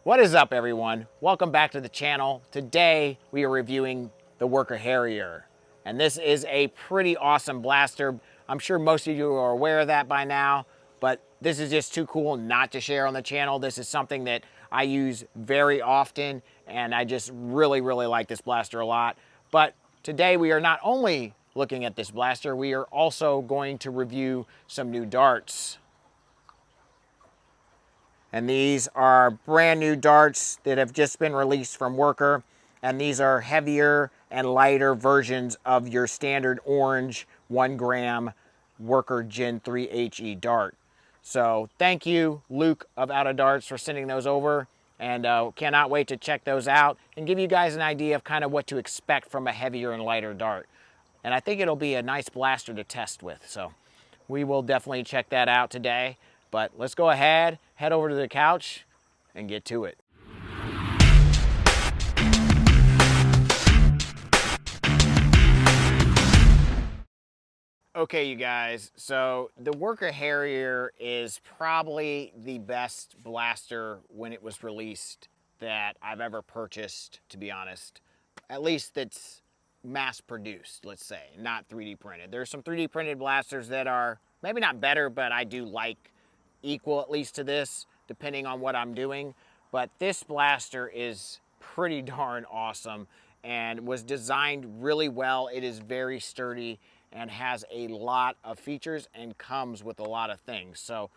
What is up, everyone? Welcome back to the channel. Today we are reviewing the Worker Harrier, and this is a pretty awesome blaster. I'm sure most of you are aware of that by now, but this is just too cool not to share on the channel. This is something that I use very often, and I just really like this blaster a lot. But today we are not only looking at this blaster, we are also going to review some new darts. And these are brand new darts that have just been released from Worker. And these are heavier and lighter versions of your standard orange 1 gram Worker Gen 3 HE dart. So thank you, Luke of Out of Darts, for sending those over. And cannot wait to check those out and give you guys an idea of kind of what to expect from a heavier and lighter dart. And I think it'll be a nice blaster to test with. So we will definitely check that out today. But let's go ahead, head over to the couch, and get to it. Okay, you guys, so the Worker Harrier is probably the best blaster when it was released that I've ever purchased, to be honest. At least that's mass produced, let's say, not 3D printed. There's some 3D printed blasters that are maybe not better, but I do like equal at least to this, depending on what I'm doing. But this blaster is pretty darn awesome and was designed really well. It is very sturdy and has a lot of features and comes with a lot of things. So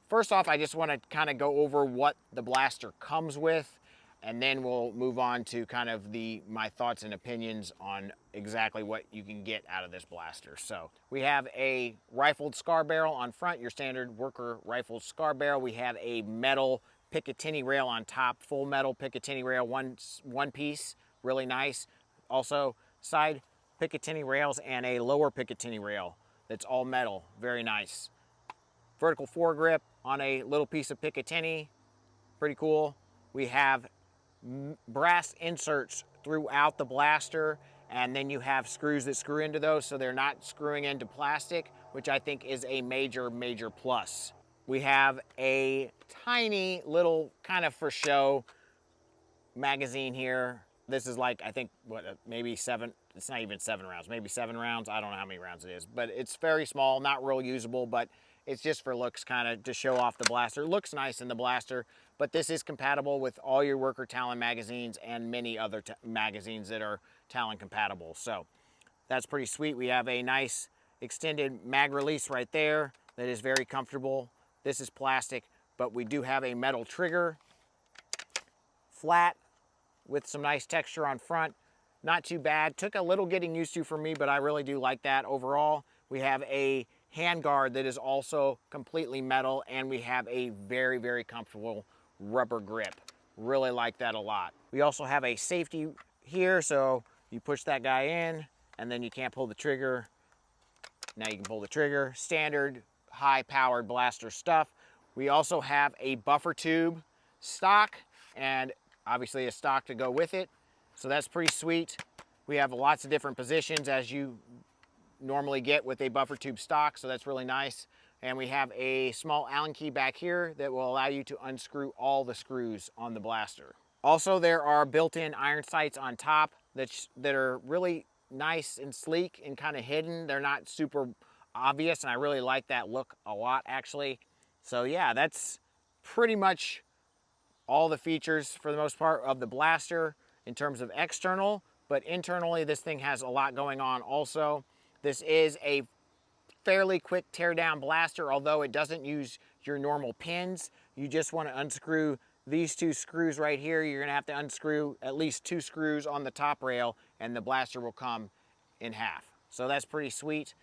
first off, I just want to kind of go over what the blaster comes with, and then we'll move on to kind of my thoughts and opinions on exactly what you can get out of this blaster. So we have a rifled scar barrel on front, your standard Worker rifled scar barrel. We have a metal Picatinny rail on top, full metal Picatinny rail, one piece, really nice. Also side Picatinny rails and a lower Picatinny rail that's all metal, very nice. Vertical foregrip on a little piece of Picatinny, pretty cool. We have brass inserts throughout the blaster, and then you have screws that screw into those so they're not screwing into plastic, which I think is a major plus. We have a tiny little kind of for show magazine here. This is like, I think, maybe 7, it's not even 7 rounds, maybe 7 rounds. I don't know how many rounds it is, but it's very small, not real usable, but it's just for looks, kind of to show off the blaster. It looks nice in the blaster, but this is compatible with all your Worker Talon magazines and many other magazines that are Talon compatible. So that's pretty sweet. We have a nice extended mag release right there that is very comfortable. This is plastic, but we do have a metal trigger, flat, with some nice texture on front. Not too bad. Took a little getting used to for me, but I really do like that overall. We have a handguard that is also completely metal, and we have a very comfortable rubber grip. Really like that a lot. We also have a safety here, so you push that guy in, and then you can't pull the trigger. Now you can pull the trigger. Standard high-powered blaster stuff. We also have a buffer tube stock, and obviously a stock to go with it. So that's pretty sweet. We have lots of different positions as you normally get with a buffer tube stock, so that's really nice. And we have a small Allen key back here that will allow you to unscrew all the screws on the blaster. Also, there are built-in iron sights on top that are really nice and sleek and kind of hidden. They're not super obvious, and I really like that look a lot, actually. So yeah, that's pretty much all the features for the most part of the blaster in terms of external, but internally this thing has a lot going on also. This is a fairly quick teardown blaster, although it doesn't use your normal pins. You just want to unscrew these 2 screws right here. You're going to have to unscrew at least 2 screws on the top rail, and the blaster will come in half. So that's pretty sweet.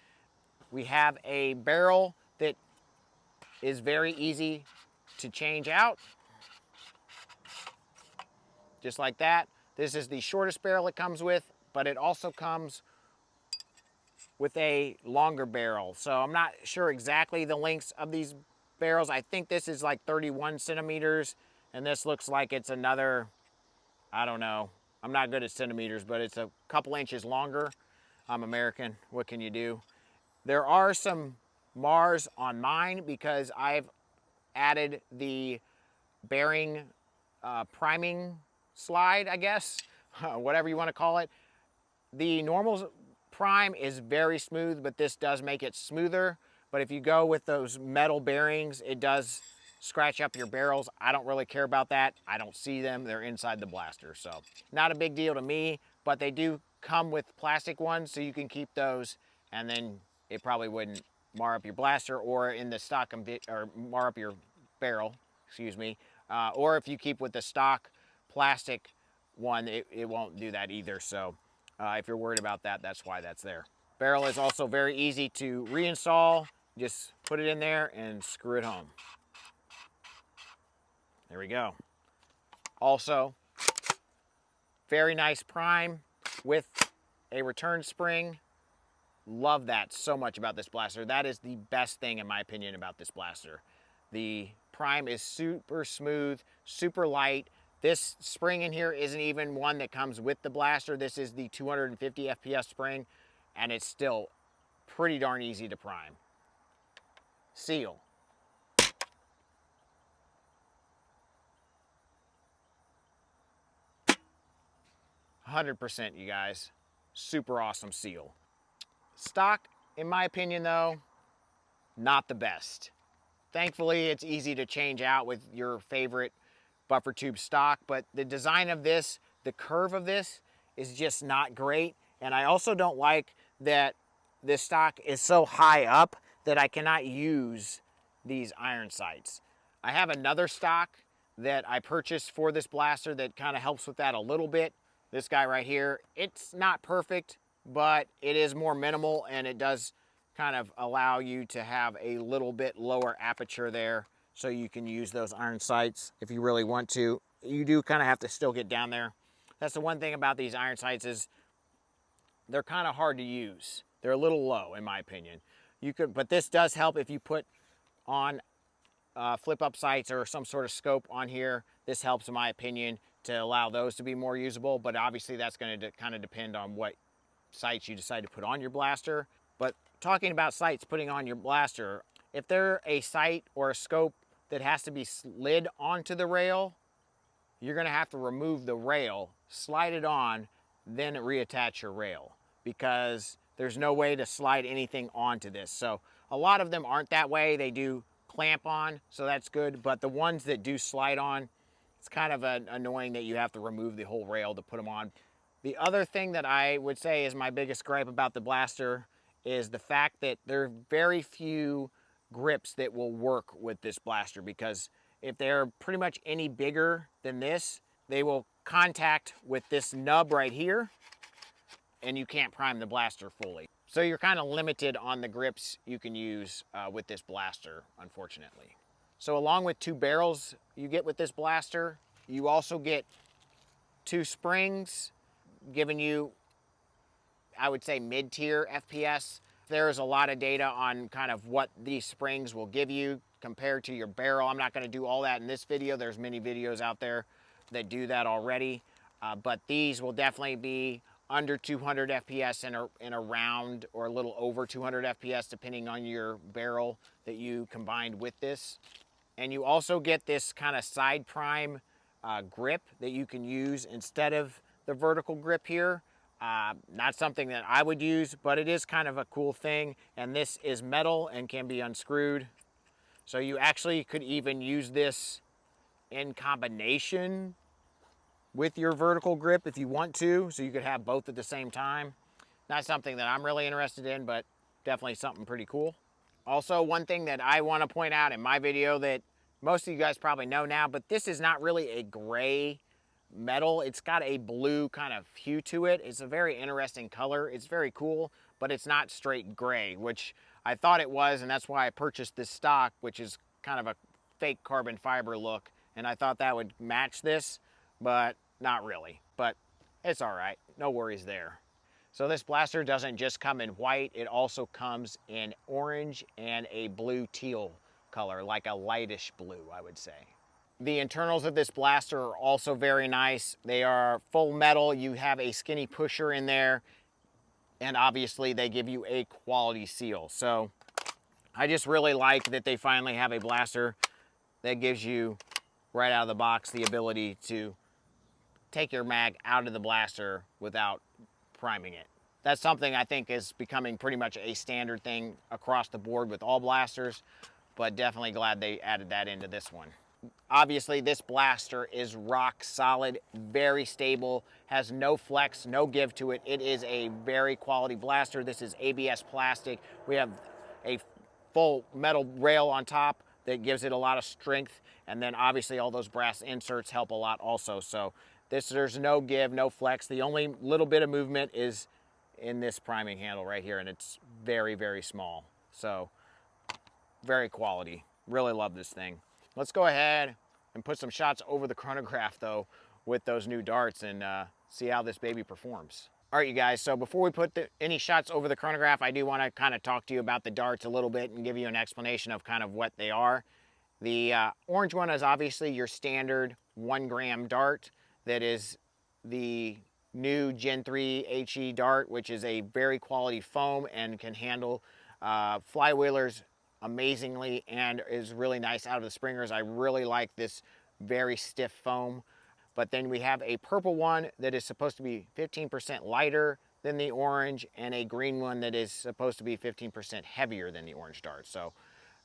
We have a barrel that is very easy to change out. Just like that. This is the shortest barrel it comes with, but it also comes with a longer barrel. So I'm not sure exactly the lengths of these barrels. I think this is like 31 centimeters, and this looks like it's another, I don't know. I'm not good at centimeters, but it's a couple inches longer. I'm American, what can you do? There are some Mars on mine because I've added the bearing priming slide, I guess, whatever you want to call it. The normal prime is very smooth, but this does make it smoother. But if you go with those metal bearings, it does scratch up your barrels. I don't really care about that. I don't see them. They're inside the blaster. So not a big deal to me, but they do come with plastic ones, so you can keep those, and then it probably wouldn't mar up your blaster or in the stock, or mar up your barrel, excuse me. Or if you keep with the stock plastic one, it won't do that either. So if you're worried about that, that's why that's there. Barrel is also very easy to reinstall. Just put it in there and screw it home. There we go. Also, very nice prime with a return spring. Love that so much about this blaster. That is the best thing, in my opinion, about this blaster. The prime is super smooth, super light. This spring in here isn't even one that comes with the blaster. This is the 250 FPS spring, and it's still pretty darn easy to prime. Seal. %, you guys. Super awesome seal. Stock, in my opinion though, not the best. Thankfully, it's easy to change out with your favorite buffer tube stock, but the design of this, the curve of this is just not great. And I also don't like that this stock is so high up that I cannot use these iron sights. I have another stock that I purchased for this blaster that kind of helps with that a little bit. This guy right here, it's not perfect, but it is more minimal, and it does kind of allow you to have a little bit lower aperture there, so you can use those iron sights if you really want to. You do kind of have to still get down there. That's the one thing about these iron sights, is they're kind of hard to use. They're a little low, in my opinion. But this does help if you put on flip up sights or some sort of scope on here. This helps, in my opinion, to allow those to be more usable, but obviously that's going to kind of depend on what sights you decide to put on your blaster. But talking about sights putting on your blaster, if they're a sight or a scope that has to be slid onto the rail, you're going to have to remove the rail, slide it on, then reattach your rail, because there's no way to slide anything onto this. So a lot of them aren't that way. They do clamp on, so that's good, but the ones that do slide on, it's kind of annoying that you have to remove the whole rail to put them on. The other thing that I would say is my biggest gripe about the blaster is the fact that there are very few grips that will work with this blaster, because if they're pretty much any bigger than this, they will contact with this nub right here, and you can't prime the blaster fully. So you're kind of limited on the grips you can use with this blaster, unfortunately. So along with 2 barrels you get with this blaster, you also get 2 springs, giving you, I would say, mid-tier FPS. There's a lot of data on kind of what these springs will give you compared to your barrel. I'm not going to do all that in this video. There's many videos out there that do that already. But these will definitely be under 200 FPS and around, or a little over 200 FPS, depending on your barrel that you combined with this. And you also get this kind of side prime grip that you can use instead of the vertical grip here. Not something that I would use, but it is kind of a cool thing. And this is metal and can be unscrewed. So you actually could even use this in combination with your vertical grip if you want to, so you could have both at the same time. Not something that I'm really interested in, but definitely something pretty cool. Also, one thing that I want to point out in my video that most of you guys probably know now, but this is not really a gray metal. It's got a blue kind of hue to it. It's a very interesting color. It's very cool, but it's not straight gray, which I thought it was, and that's why I purchased this stock, which is kind of a fake carbon fiber look, and I thought that would match this, but not really. But it's all right. No worries there. So this blaster doesn't just come in white, it also comes in orange and a blue teal color, like a lightish blue, I would say. The internals of this blaster are also very nice. They are full metal. You have a skinny pusher in there, and obviously they give you a quality seal. So I just really like that they finally have a blaster that gives you right out of the box the ability to take your mag out of the blaster without priming it. That's something I think is becoming pretty much a standard thing across the board with all blasters, but definitely glad they added that into this one. Obviously, this blaster is rock solid, very stable, has no flex, no give to it. It is a very quality blaster. This is ABS plastic. We have a full metal rail on top that gives it a lot of strength, and then obviously all those brass inserts help a lot also. So there's no give, no flex. The only little bit of movement is in this priming handle right here, and it's very, very small. So very quality. Really love this thing. Let's go ahead and put some shots over the chronograph though with those new darts and see how this baby performs. All right, you guys, so before we put any shots over the chronograph, I do want to kind of talk to you about the darts a little bit and give you an explanation of kind of what they are. The orange one is obviously your standard 1 gram dart that is the new Gen 3 HE dart, which is a very quality foam and can handle flywheelers amazingly and is really nice out of the springers. I really like this very stiff foam. But then we have a purple one that is supposed to be 15% lighter than the orange, and a green one that is supposed to be 15% heavier than the orange dart. So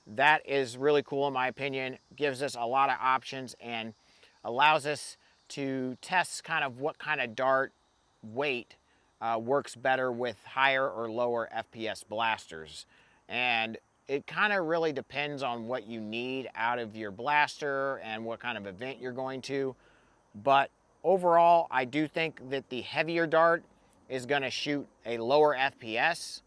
that is really cool in my opinion. Gives us a lot of options and allows us to test kind of what kind of dart weight works better with higher or lower FPS blasters. And it kind of really depends on what you need out of your blaster and what kind of event you're going to. But overall, I do think that the heavier dart is going to shoot a lower FPS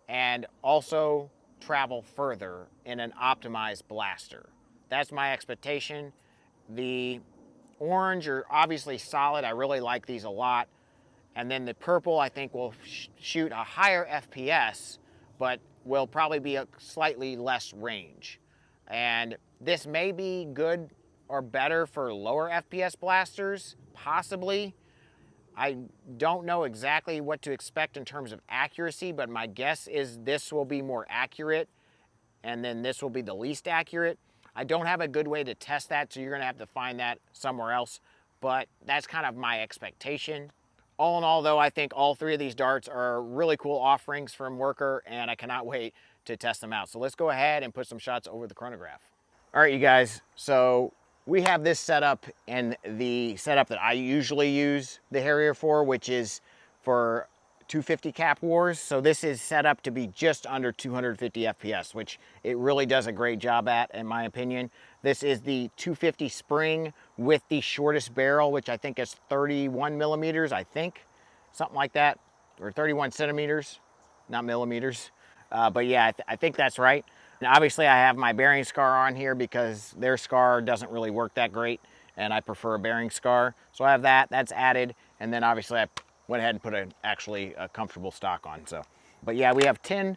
and also travel further in an optimized blaster. That's my expectation. The orange are obviously solid. I really like these a lot. And then the purple, I think, will shoot a higher FPS, but will probably be a slightly less range. And this may be good or better for lower FPS blasters, possibly. I don't know exactly what to expect in terms of accuracy, but my guess is this will be more accurate and then this will be the least accurate. I don't have a good way to test that, so you're gonna have to find that somewhere else, but that's kind of my expectation. All in all though, I think all three of these darts are really cool offerings from Worker, and I cannot wait to test them out. So let's go ahead and put some shots over the chronograph. All right, you guys, so we have this setup in the setup that I usually use the Harrier for, which is for 250 cap wars. So this is set up to be just under 250 FPS, which it really does a great job at, in my opinion. This is the 250 spring with the shortest barrel, which I think is 31 millimeters, I think, something like that, or 31 centimeters, not millimeters. But yeah, I think that's right. And obviously I have my bearing scar on here because their scar doesn't really work that great, and I prefer a bearing scar. So I have that, that's added, and then obviously I went ahead and put actually a comfortable stock on. So, but yeah, we have 10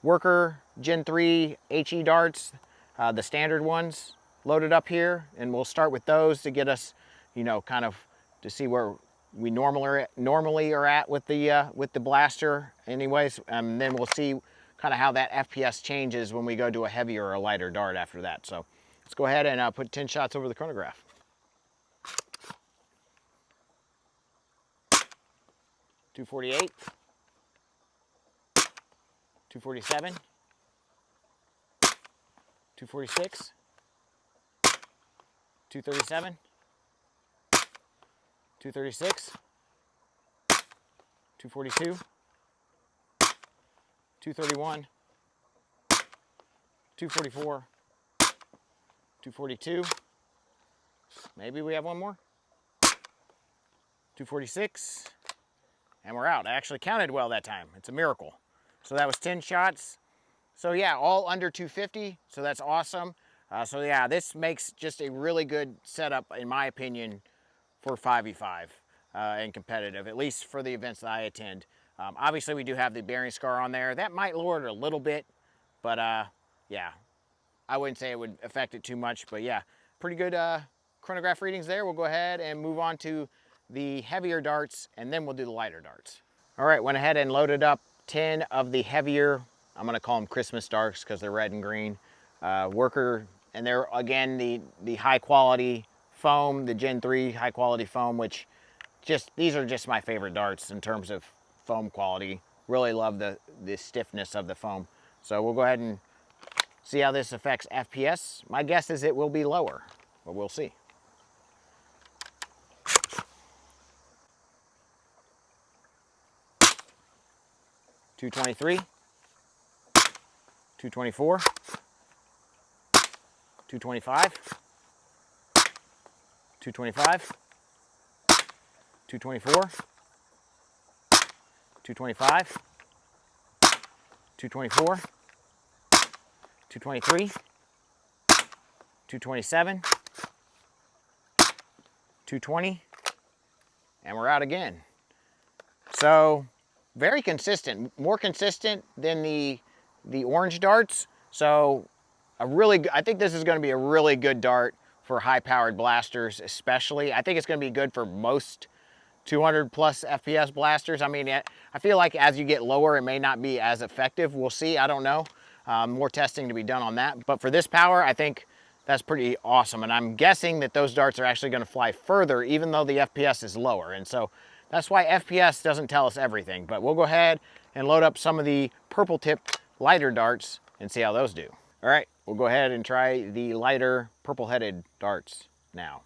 Worker Gen 3 HE darts, the standard ones loaded up here, and we'll start with those to get us, you know, kind of to see where we normally are at with the blaster anyways, and then we'll see kind of how that FPS changes when we go to a heavier or a lighter dart after that. So let's go ahead and put 10 shots over the chronograph. 248, 247, 246, 237, 236, 242, 231, 244, 242, maybe we have one more, 246, and we're out. I actually counted well that time. It's a miracle. So that was 10 shots. So yeah, all under 250, so that's awesome. So yeah, this makes just a really good setup, in my opinion, for 5v5 and competitive, at least for the events that I attend. Obviously, we do have the bearing scar on there. That might lower it a little bit, but yeah, I wouldn't say it would affect it too much. But yeah, pretty good chronograph readings there. We'll go ahead and move on to the heavier darts, and then we'll do the lighter darts. All right, went ahead and loaded up 10 of the heavier, I'm gonna call them Christmas darts because they're red and green, Worker and they're, again, the high quality foam, the Gen 3 high quality foam, which these are just my favorite darts in terms of foam quality. Really love the stiffness of the foam. So we'll go ahead and see how this affects FPS. My guess is it will be lower, but we'll see. .223, 224, 225, 225, 224, 225, 224, 223, 227, 220, and we're out again. So very consistent, more consistent than the orange darts. So I think this is going to be a really good dart for high-powered blasters, especially. I think it's going to be good for most 200 plus FPS blasters. I mean, I feel like as you get lower, it may not be as effective. We'll see, I don't know. More testing to be done on that. But for this power, I think that's pretty awesome. And I'm guessing that those darts are actually going to fly further, even though the FPS is lower. And so that's why FPS doesn't tell us everything. But we'll go ahead and load up some of the purple tipped lighter darts and see how those do. All right, we'll go ahead and try the lighter purple headed darts now.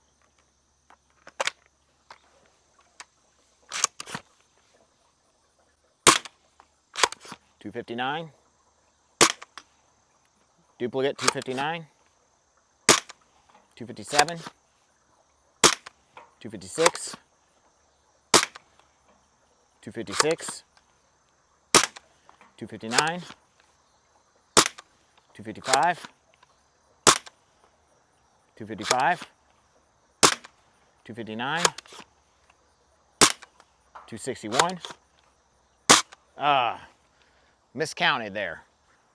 .259, duplicate .259, 257, 256, 256, 259, 255, 255, 259, 261. Miscounted there.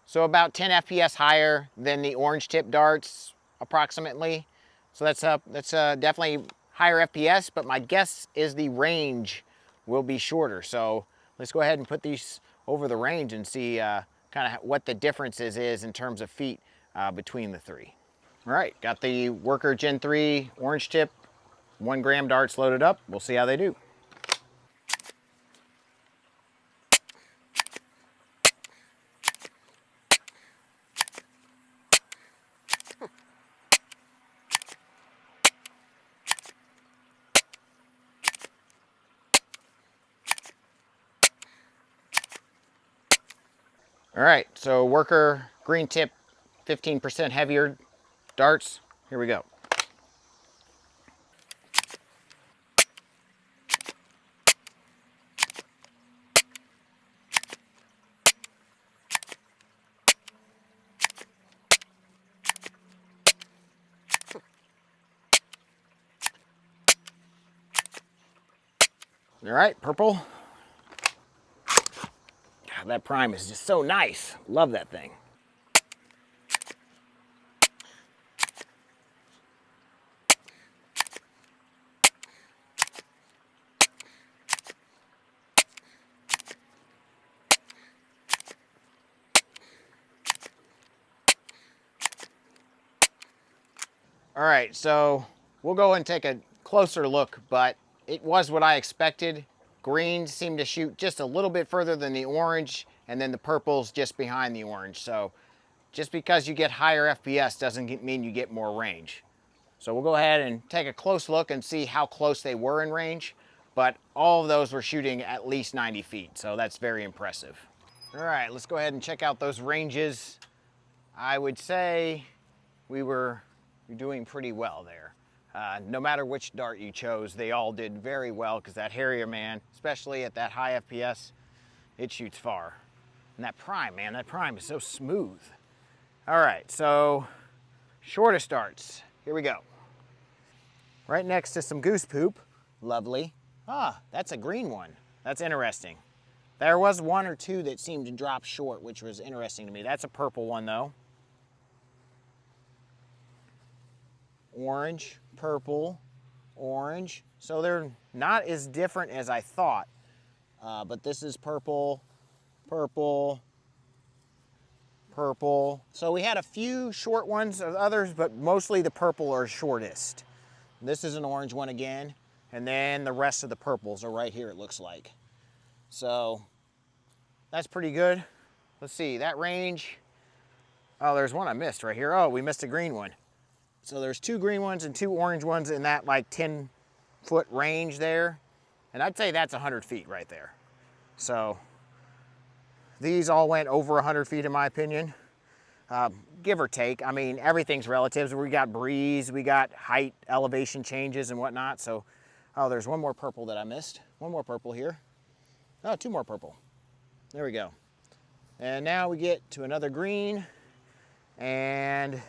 So about 10 FPS higher than the orange tip darts, approximately. So that's definitely higher FPS, but my guess is the range will be shorter. So let's go ahead and put these over the range and see kind of what the differences is in terms of feet between the three. All right, got the Worker Gen 3 orange tip 1 gram darts loaded up. We'll see how they do. All right, so Worker green tip 15% heavier darts. Here we go. All right, purple. God, that prime is just so nice. Love that thing. All right, so we'll go and take a closer look, but it was what I expected. Greens seem to shoot just a little bit further than the orange, and then the purple's just behind the orange. So just because you get higher FPS doesn't mean you get more range. So we'll go ahead and take a close look and see how close they were in range, but all of those were shooting at least 90 feet, so that's very impressive. All right, let's go ahead and check out those ranges. I would say we were doing pretty well there. No matter which dart you chose, they all did very well because that Hairier, man, especially at that high FPS, it shoots far. And that prime, man, that prime is so smooth. All right, so shortest darts. Here we go. Right next to some goose poop. Lovely. Ah, that's a green one. That's interesting. There was one or two that seemed to drop short, which was interesting to me. That's a purple one, though. Orange, purple, orange. So they're not as different as I thought. But this is purple, purple, purple. So we had a few short ones of others, but mostly the purple are shortest. This is an orange one again, and then the rest of the purples are right here, it looks like. So that's pretty good. Let's see, that range, oh, there's one I missed right here. Oh, we missed a green one. So there's 2 green ones and 2 orange ones in that like 10-foot range there. And I'd say that's 100 feet right there. So these all went over 100 feet in my opinion, give or take. I mean, everything's relative. We got breeze, we got height, elevation changes and whatnot. So, oh, there's one more purple that I missed. One more purple here. Oh, 2 more purple. There we go. And now we get to another green, and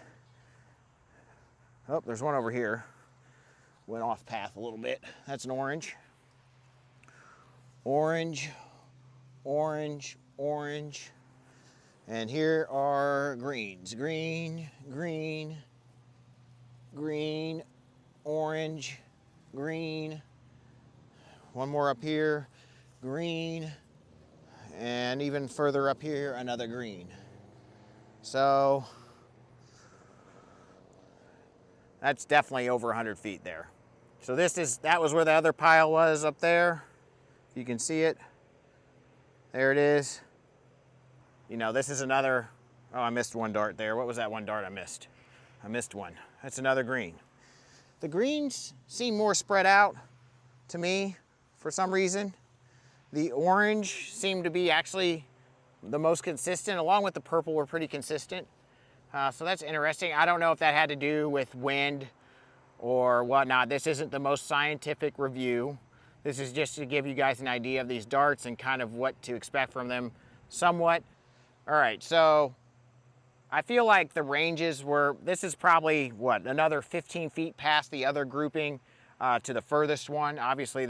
oh, there's one over here. Went off path a little bit. That's an orange. Orange, orange, orange. And here are greens. Green, green, green, orange, green. One more up here, green. And even further up here, another green. So that's definitely over 100 feet there. So that was where the other pile was up there. You can see it. There it is. You know, this is another, oh, I missed one dart there. What was that one dart I missed? I missed one. That's another green. The greens seem more spread out to me for some reason. The orange seemed to be actually the most consistent, along with the purple were pretty consistent. So that's interesting. I don't know if that had to do with wind or whatnot. This isn't the most scientific review. This is just to give you guys an idea of these darts and kind of what to expect from them somewhat. All right, so I feel like the ranges this is probably, what, another 15 feet past the other grouping to the furthest one. Obviously,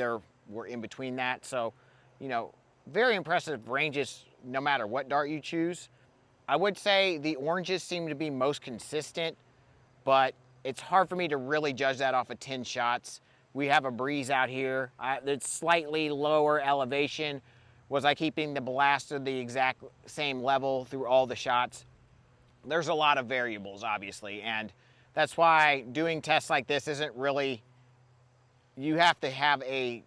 we're in between that. So, you know, very impressive ranges no matter what dart you choose. I would say the oranges seem to be most consistent, but it's hard for me to really judge that off of 10 shots. We have a breeze out here. It's slightly lower elevation. Was I keeping the blaster the exact same level through all the shots? There's a lot of variables, obviously, and that's why doing tests like this isn't really, you have to have a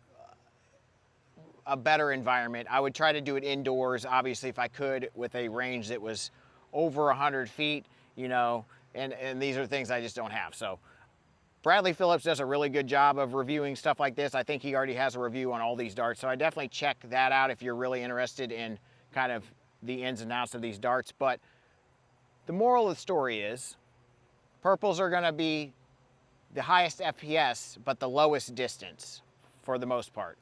better environment. I would try to do it indoors, obviously, if I could, with a range that was over 100 feet, you know, and these are things I just don't have. So Bradley Phillips does a really good job of reviewing stuff like this. I think he already has a review on all these darts, so I definitely check that out if you're really interested in kind of the ins and outs of these darts. But the moral of the story is purples are going to be the highest FPS, but the lowest distance for the most part.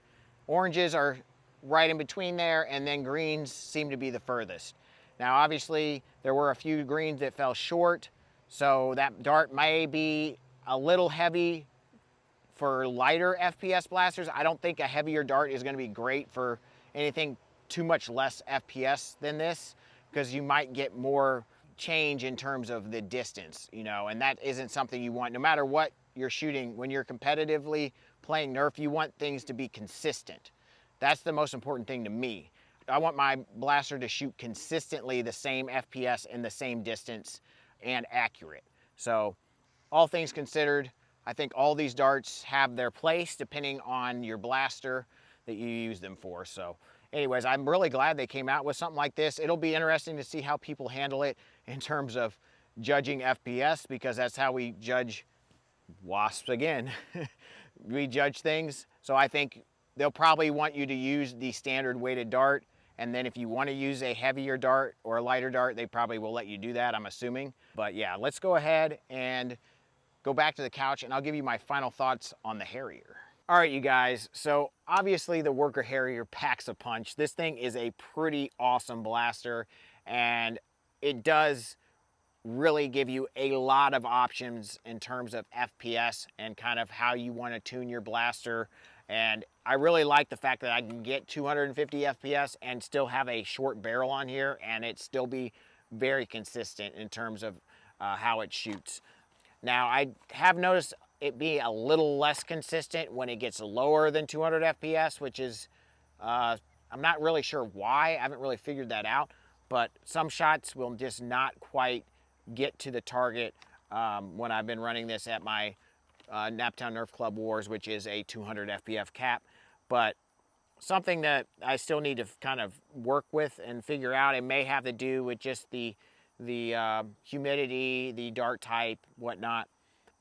Oranges are right in between there, and then greens seem to be the furthest. Now, obviously, there were a few greens that fell short, so that dart may be a little heavy for lighter FPS blasters. I don't think a heavier dart is going to be great for anything too much less FPS than this, because you might get more change in terms of the distance, you know, and that isn't something you want. No matter what you're shooting, when you're competitively playing Nerf, you want things to be consistent. That's the most important thing to me. I want my blaster to shoot consistently the same FPS in the same distance and accurate. So all things considered, I think all these darts have their place depending on your blaster that you use them for. So anyways, I'm really glad they came out with something like this. It'll be interesting to see how people handle it in terms of judging FPS, because that's how we judge wasps again. We judge things. So I think they'll probably want you to use the standard weighted dart, and then if you want to use a heavier dart or a lighter dart, they probably will let you do that, I'm assuming. But yeah, let's go ahead and go back to the couch and I'll give you my final thoughts on the Harrier. All right, you guys, so obviously the Worker Harrier packs a punch. This thing is a pretty awesome blaster, and it does really give you a lot of options in terms of FPS and kind of how you want to tune your blaster. And I really like the fact that I can get 250 FPS and still have a short barrel on here and it still be very consistent in terms of how it shoots. Now, I have noticed it be a little less consistent when it gets lower than 200 FPS, which is, I'm not really sure why. I haven't really figured that out. but some shots will just not quite get to the target when I've been running this at my Naptown Nerf Club Wars, which is a 200 FPF cap. But something that I still need to kind of work with and figure out. It may have to do with just the humidity, the dart type, whatnot.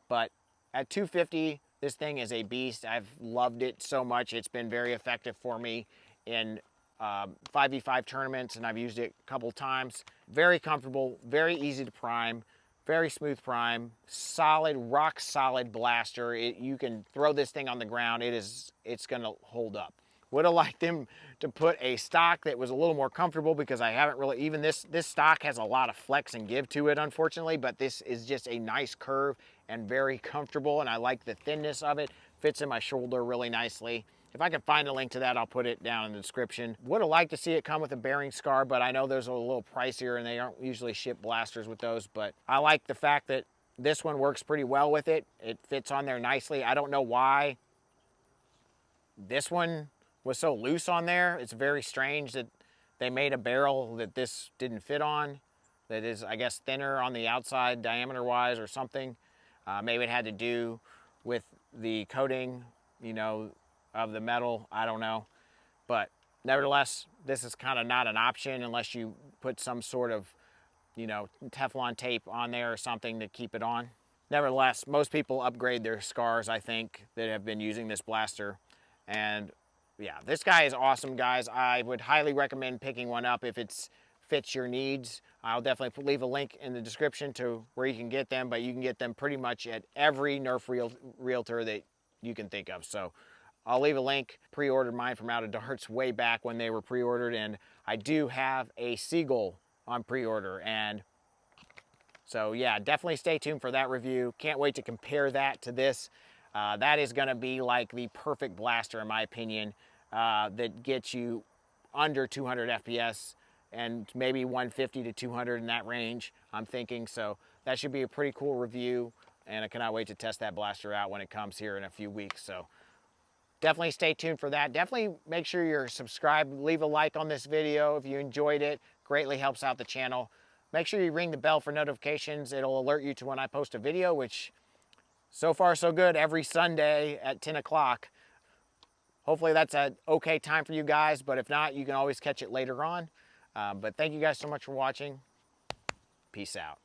But at 250, this thing is a beast. I've loved it so much. It's been very effective for me in 5v5 tournaments, and I've used it a couple times. Very comfortable, very easy to prime, very smooth prime, solid, rock solid blaster. You can throw this thing on the ground. It's gonna hold up. Would have liked them to put a stock that was a little more comfortable, because I haven't really, even this stock has a lot of flex and give to it, unfortunately, but this is just a nice curve and very comfortable, and I like the thinness of it. Fits in my shoulder really nicely. If I can find a link to that, I'll put it down in the description. Would have liked to see it come with a bearing scar, but I know those are a little pricier and they aren't usually ship blasters with those, but I like the fact that this one works pretty well with it. It fits on there nicely. I don't know why this one was so loose on there. It's very strange that they made a barrel that this didn't fit on, that is, I guess, thinner on the outside diameter wise or something. Maybe it had to do with the coating, you know, of the metal. I don't know, but nevertheless, this is kind of not an option unless you put some sort of, you know, Teflon tape on there or something to keep it on. Nevertheless, most people upgrade their scars, I think, that have been using this blaster. And yeah, this guy is awesome, guys. I would highly recommend picking one up if it fits your needs. I'll definitely leave a link in the description to where you can get them, but you can get them pretty much at every Nerf realtor that you can think of. So I'll leave a link. Pre-ordered mine from Out of Darts way back when they were pre-ordered, and I do have a Seagull on pre-order. And so yeah, definitely stay tuned for that review. Can't wait to compare that to this. That is gonna be like the perfect blaster, in my opinion, that gets you under 200 FPS and maybe 150 to 200 in that range, I'm thinking. So that should be a pretty cool review, and I cannot wait to test that blaster out when it comes here in a few weeks. So definitely stay tuned for that. Definitely make sure you're subscribed. Leave a like on this video if you enjoyed it. Greatly helps out the channel. Make sure you ring the bell for notifications. It'll alert you to when I post a video, which so far so good, every Sunday at 10 o'clock. Hopefully that's an okay time for you guys, but if not, you can always catch it later on. But thank you guys so much for watching. Peace out.